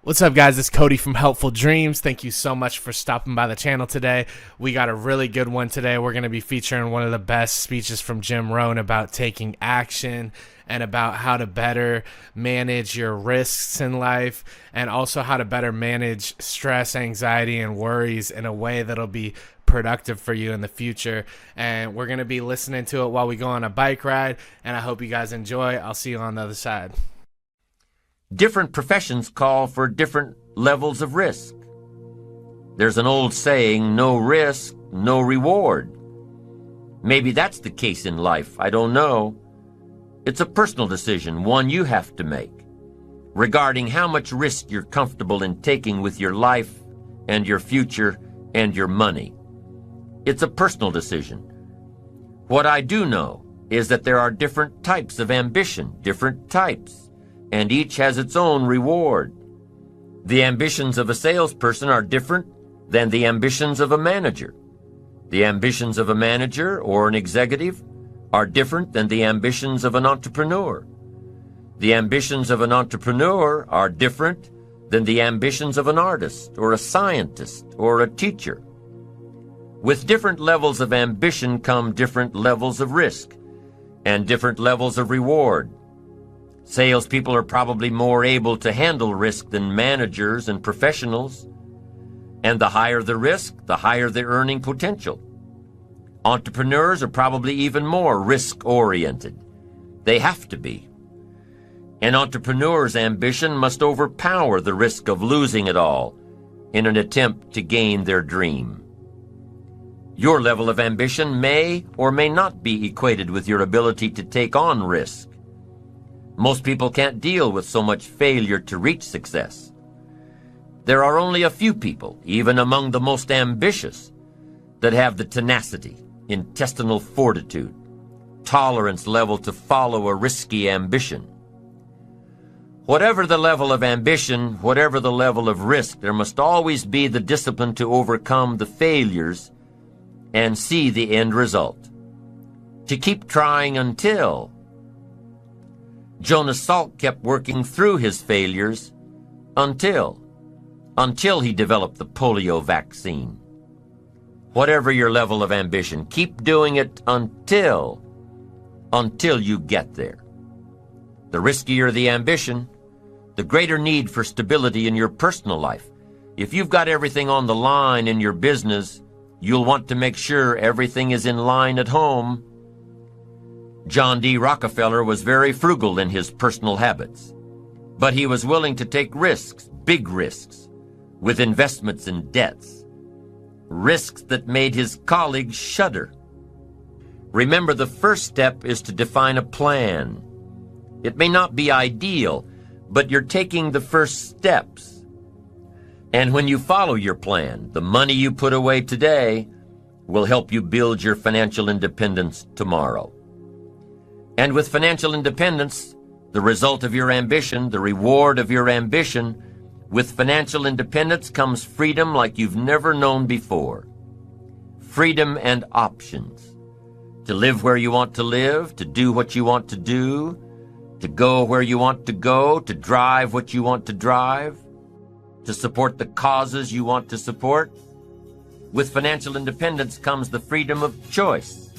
What's up, guys? It's Cody from Helpful Dreams. Thank you so much for stopping by the channel today. We got a really good one today. We're going to be featuring one of the best speeches from Jim Rohn about taking action and about how to better manage your risks in life, and also how to better manage stress, anxiety, and worries in a way that'll be productive for you in the future. And we're going to be listening to it while we go on a bike ride, and I hope you guys enjoy. I'll see you on the other side. Different professions call for different levels of risk. There's an old saying, no risk, no reward. Maybe that's the case in life, I don't know. It's a personal decision, one you have to make, regarding how much risk you're comfortable in taking with your life and your future and your money. It's a personal decision. What I do know is that there are different types of ambition, different types, and each has its own reward. The ambitions of a salesperson are different than the ambitions of a manager. The ambitions of a manager or an executive are different than the ambitions of an entrepreneur. The ambitions of an entrepreneur are different than the ambitions of an artist or a scientist or a teacher. With different levels of ambition come different levels of risk and different levels of reward. Salespeople are probably more able to handle risk than managers and professionals. And the higher the risk, the higher the earning potential. Entrepreneurs are probably even more risk-oriented. They have to be. An entrepreneur's ambition must overpower the risk of losing it all in an attempt to gain their dream. Your level of ambition may or may not be equated with your ability to take on risk. Most people can't deal with so much failure to reach success. There are only a few people, even among the most ambitious, that have the tenacity, intestinal fortitude, tolerance level to follow a risky ambition. Whatever the level of ambition, whatever the level of risk, there must always be the discipline to overcome the failures and see the end result. To keep trying until. Jonas Salk kept working through his failures until he developed the polio vaccine. Whatever your level of ambition, keep doing it until you get there. The riskier the ambition, the greater need for stability in your personal life. If you've got everything on the line in your business, you'll want to make sure everything is in line at home. John D. Rockefeller was very frugal in his personal habits, but he was willing to take risks, big risks, with investments and debts, risks that made his colleagues shudder. Remember, the first step is to define a plan. It may not be ideal, but you're taking the first steps. And when you follow your plan, the money you put away today will help you build your financial independence tomorrow. And with financial independence, the result of your ambition, the reward of your ambition, with financial independence comes freedom like you've never known before. Freedom and options. To live where you want to live, to do what you want to do, to go where you want to go, to drive what you want to drive, to support the causes you want to support. With financial independence comes the freedom of choice.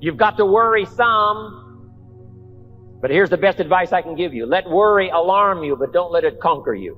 You've got to worry some, but here's the best advice I can give you. Let worry alarm you, but don't let it conquer you.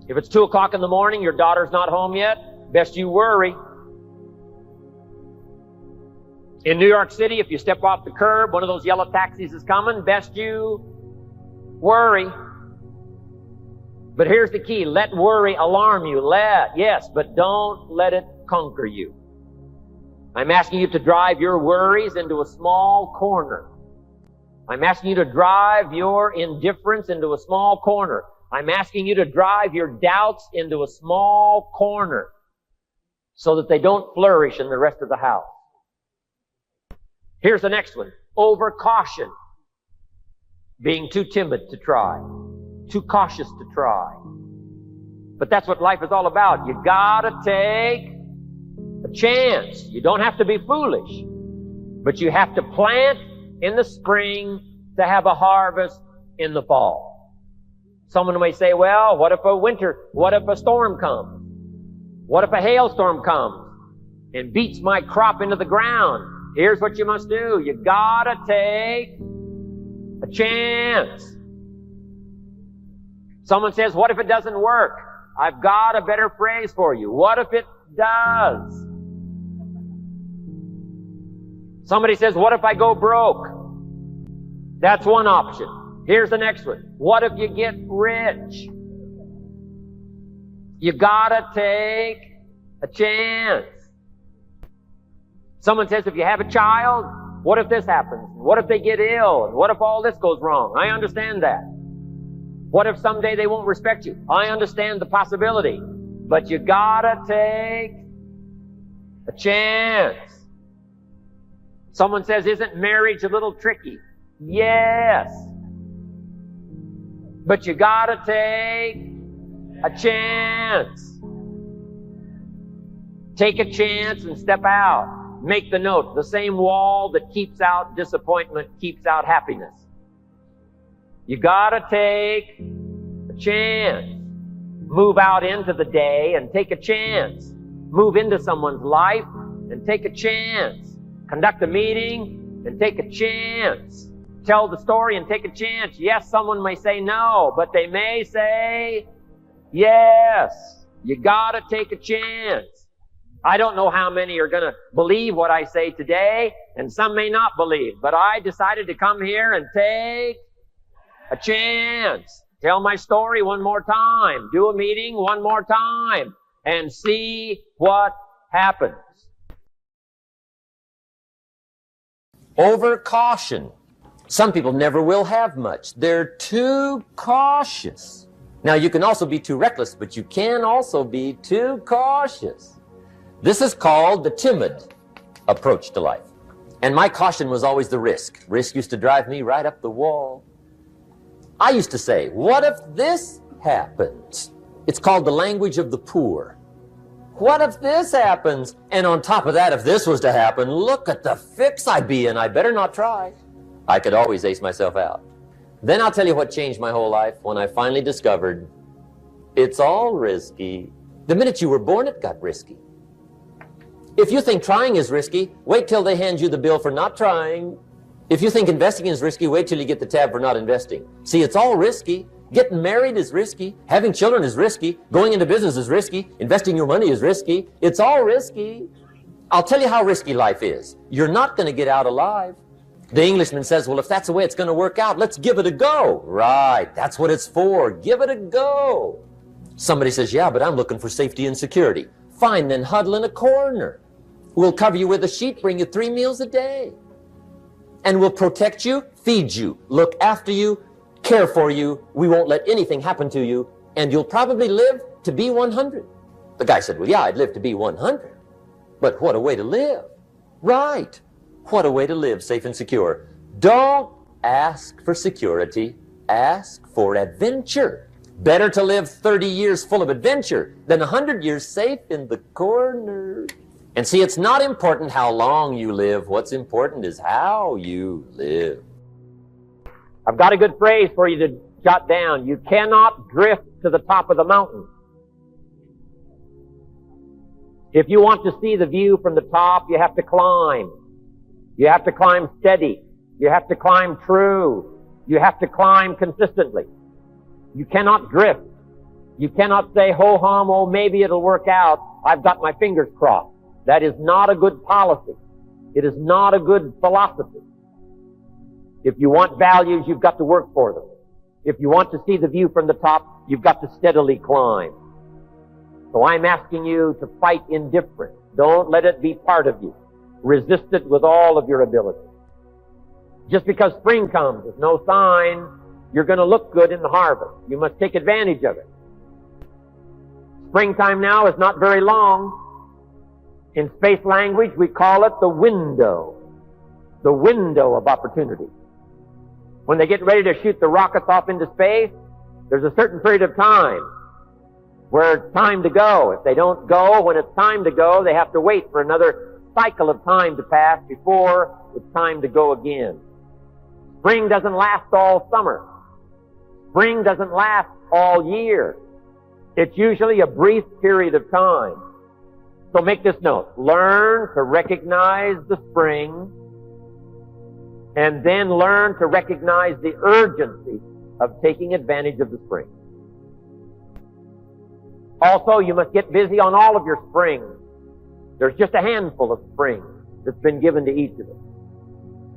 If it's 2 o'clock in the morning, your daughter's not home yet, best you worry. In New York City, if you step off the curb, one of those yellow taxis is coming, best you worry. But here's the key. Let worry alarm you. Yes, but don't let it conquer you. I'm asking you to drive your worries into a small corner. I'm asking you to drive your indifference into a small corner. I'm asking you to drive your doubts into a small corner so that they don't flourish in the rest of the house. Here's the next one. Over caution. Being too timid to try. Too cautious to try. But that's what life is all about. You gotta take a chance. You don't have to be foolish, but you have to plant in the spring to have a harvest in the fall. Someone may say, well, what if a storm comes? What if a hailstorm comes and beats my crop into the ground? Here's what you must do. You gotta take a chance. Someone says, what if it doesn't work? I've got a better phrase for you. What if it does? Somebody says, what if I go broke? That's one option. Here's the next one. What if you get rich? You gotta take a chance. Someone says, if you have a child, what if this happens? What if they get ill? And what if all this goes wrong? I understand that. What if someday they won't respect you? I understand the possibility. But you gotta take a chance. Someone says, isn't marriage a little tricky? Yes. But you gotta take a chance. Take a chance and step out. Make the note. The same wall that keeps out disappointment keeps out happiness. You gotta take a chance. Move out into the day and take a chance. Move into someone's life and take a chance. Conduct a meeting and take a chance. Tell the story and take a chance. Yes, someone may say no, but they may say yes. You gotta take a chance. I don't know how many are gonna believe what I say today, and some may not believe, but I decided to come here and take a chance. Tell my story one more time. Do a meeting one more time and see what happens. Over caution. Some people never will have much. They're too cautious. Now, you can also be too reckless, but you can also be too cautious. This is called the timid approach to life. And my caution was always the risk. Risk used to drive me right up the wall. I used to say, what if this happens? It's called the language of the poor. What if this happens? And on top of that, if this was to happen, look at the fix I'd be in. I better not try. I could always ace myself out. Then I'll tell you what changed my whole life when I finally discovered it's all risky. The minute you were born, it got risky. If you think trying is risky, wait till they hand you the bill for not trying. If you think investing is risky, wait till you get the tab for not investing. See, it's all risky. Getting married is risky. Having children is risky. Going into business is risky. Investing your money is risky. It's all risky. I'll tell you how risky life is. You're not going to get out alive. The Englishman says, well, if that's the way it's going to work out, let's give it a go. Right, that's what it's for. Give it a go. Somebody says, yeah, but I'm looking for safety and security. Fine, then huddle in a corner. We'll cover you with a sheet, bring you 3 meals a day. And we'll protect you, feed you, look after you, care for you. We won't let anything happen to you. And you'll probably live to be 100. The guy said, well, yeah, I'd live to be 100. But what a way to live. Right. What a way to live safe and secure. Don't ask for security. Ask for adventure. Better to live 30 years full of adventure than 100 years safe in the corner. And see, it's not important how long you live. What's important is how you live. I've got a good phrase for you to jot down. You cannot drift to the top of the mountain. If you want to see the view from the top, you have to climb. You have to climb steady. You have to climb true. You have to climb consistently. You cannot drift. You cannot say, ho-hum, oh, maybe it'll work out. I've got my fingers crossed. That is not a good policy. It is not a good philosophy. If you want values, you've got to work for them. If you want to see the view from the top, you've got to steadily climb. So I'm asking you to fight indifference. Don't let it be part of you. Resist it with all of your ability. Just because spring comes is no sign you're going to look good in the harvest. You must take advantage of it. Springtime now is not very long. In space language, we call it the window of opportunity. When they get ready to shoot the rockets off into space, there's a certain period of time where it's time to go. If they don't go when it's time to go, they have to wait for another cycle of time to pass before it's time to go again. Spring doesn't last all summer. Spring doesn't last all year. It's usually a brief period of time. So make this note. Learn to recognize the spring, and then learn to recognize the urgency of taking advantage of the spring. Also, you must get busy on all of your springs. There's just a handful of springs that's been given to each of us.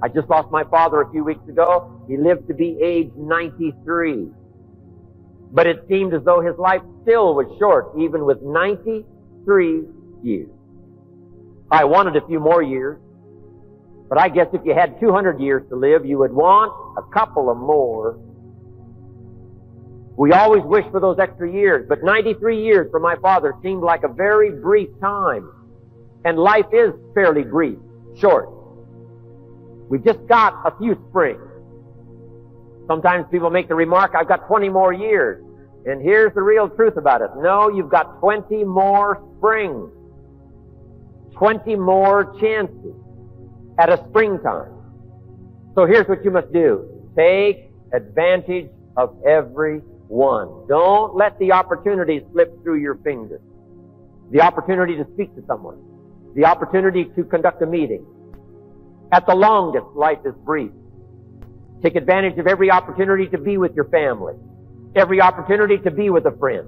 I just lost my father a few weeks ago. He lived to be age 93. But it seemed as though his life still was short, even with 93 years. I wanted a few more years, but I guess if you had 200 years to live, you would want a couple of more. We always wish for those extra years, but 93 years for my father seemed like a very brief time. And life is fairly brief, short. We've just got a few springs. Sometimes people make the remark, I've got 20 more years. And here's the real truth about it. No, you've got 20 more springs. 20 more chances at a springtime. So here's what you must do. Take advantage of every one. Don't let the opportunities slip through your fingers. The opportunity to speak to someone. The opportunity to conduct a meeting. At the longest, life is brief. Take advantage of every opportunity to be with your family. Every opportunity to be with a friend.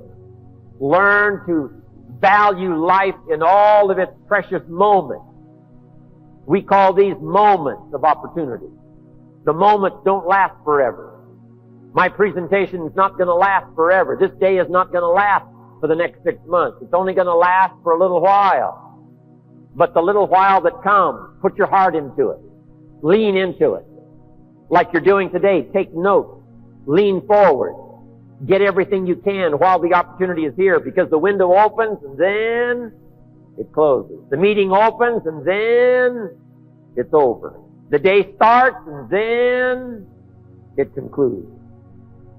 Learn to value life in all of its precious moments. We call these moments of opportunity. The moments don't last forever. My presentation is not going to last forever. This day is not going to last for the next 6 months. It's only going to last for a little while. But the little while that comes, put your heart into it. Lean into it. Like you're doing today, take notes. Lean forward. Get everything you can while the opportunity is here, because the window opens and then it closes. The meeting opens and then it's over. The day starts and then it concludes.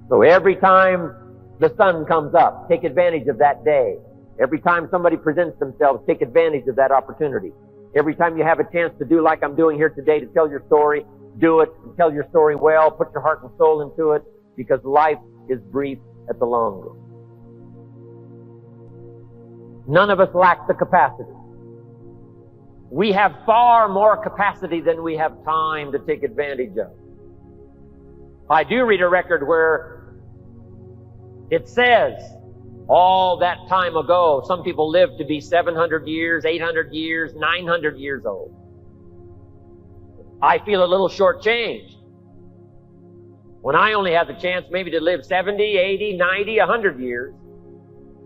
So every time the sun comes up, take advantage of that day. Every time somebody presents themselves, take advantage of that opportunity. Every time you have a chance to do like I'm doing here today, to tell your story, do it, and tell your story well, put your heart and soul into it, because life is brief at the long run. None of us lack the capacity. We have far more capacity than we have time to take advantage of. I do read a record where it says, all that time ago, some people lived to be 700 years, 800 years, 900 years old. I feel a little shortchanged when I only had the chance maybe to live 70, 80, 90, 100 years.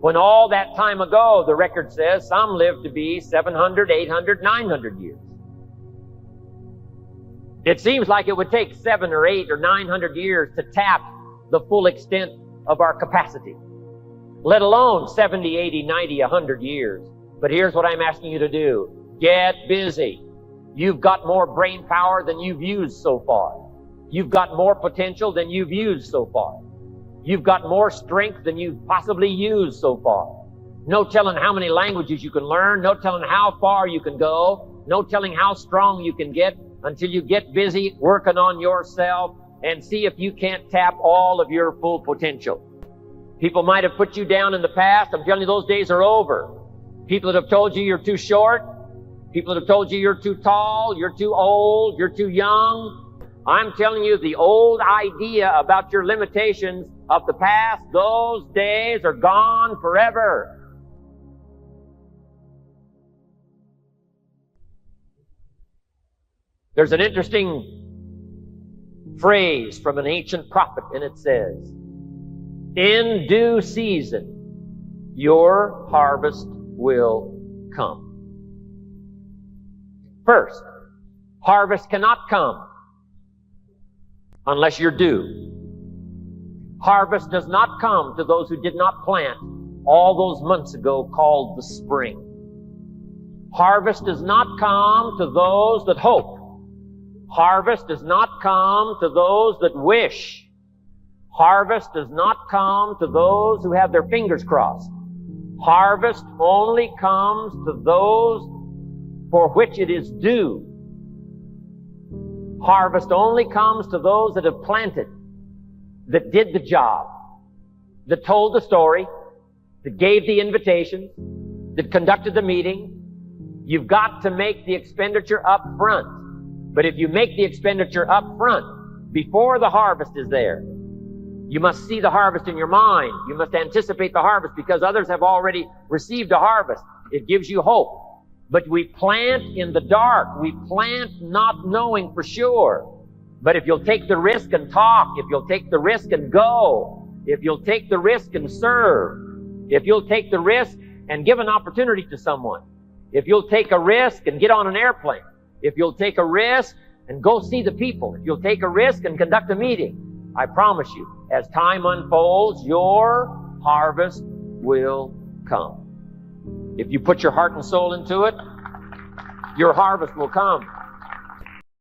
When all that time ago, the record says, some lived to be 700, 800, 900 years. It seems like it would take 7 or 8 or 900 years to tap the full extent of our capacity, let alone 70, 80, 90, 100 years. But here's what I'm asking you to do. Get busy. You've got more brain power than you've used so far. You've got more potential than you've used so far. You've got more strength than you've possibly used so far. No telling how many languages you can learn. No telling how far you can go. No telling how strong you can get until you get busy working on yourself and see if you can't tap all of your full potential. People might have put you down in the past. I'm telling you, those days are over. People that have told you you're too short. People that have told you you're too tall, you're too old, you're too young. I'm telling you, the old idea about your limitations of the past, those days are gone forever. There's an interesting phrase from an ancient prophet, and it says, in due season, your harvest will come. First, harvest cannot come unless you're due. Harvest does not come to those who did not plant all those months ago called the spring. Harvest does not come to those that hope. Harvest does not come to those that wish. Harvest does not come to those who have their fingers crossed. Harvest only comes to those for which it is due. Harvest only comes to those that have planted. that did the job, that told the story, that gave the invitations, that conducted the meeting. You've got to make the expenditure up front. But if you make the expenditure up front, before the harvest is there, you must see the harvest in your mind. You must anticipate the harvest because others have already received a harvest. It gives you hope. But we plant in the dark. We plant not knowing for sure. But if you'll take the risk and talk, if you'll take the risk and go, if you'll take the risk and serve, if you'll take the risk and give an opportunity to someone, if you'll take a risk and get on an airplane, if you'll take a risk and go see the people, if you'll take a risk and conduct a meeting, I promise you, as time unfolds, your harvest will come. If you put your heart and soul into it, your harvest will come.